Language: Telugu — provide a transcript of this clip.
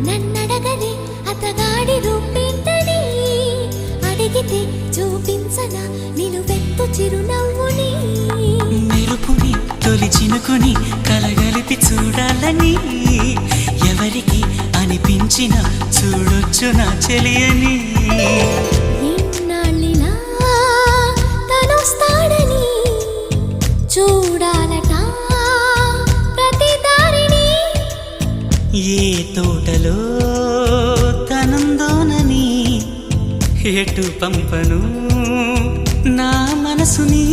నన్నడగలే అతగాడి రూపేంటని అడిగితే చూపించనా నిలువెత్తు చిరునవ్వుని మెరుపుని తొలి చినుకుని కలగలిపి చూడాలని ఎవరికి అనిపించిన చూడొచ్చు నా చెలియని ఎన్నాళ్ళిలా తనొస్తాడని చూడాలట ప్రతి దారిని ఏ తోటలో తనందోనని ఎటు పంపను నా మనసుని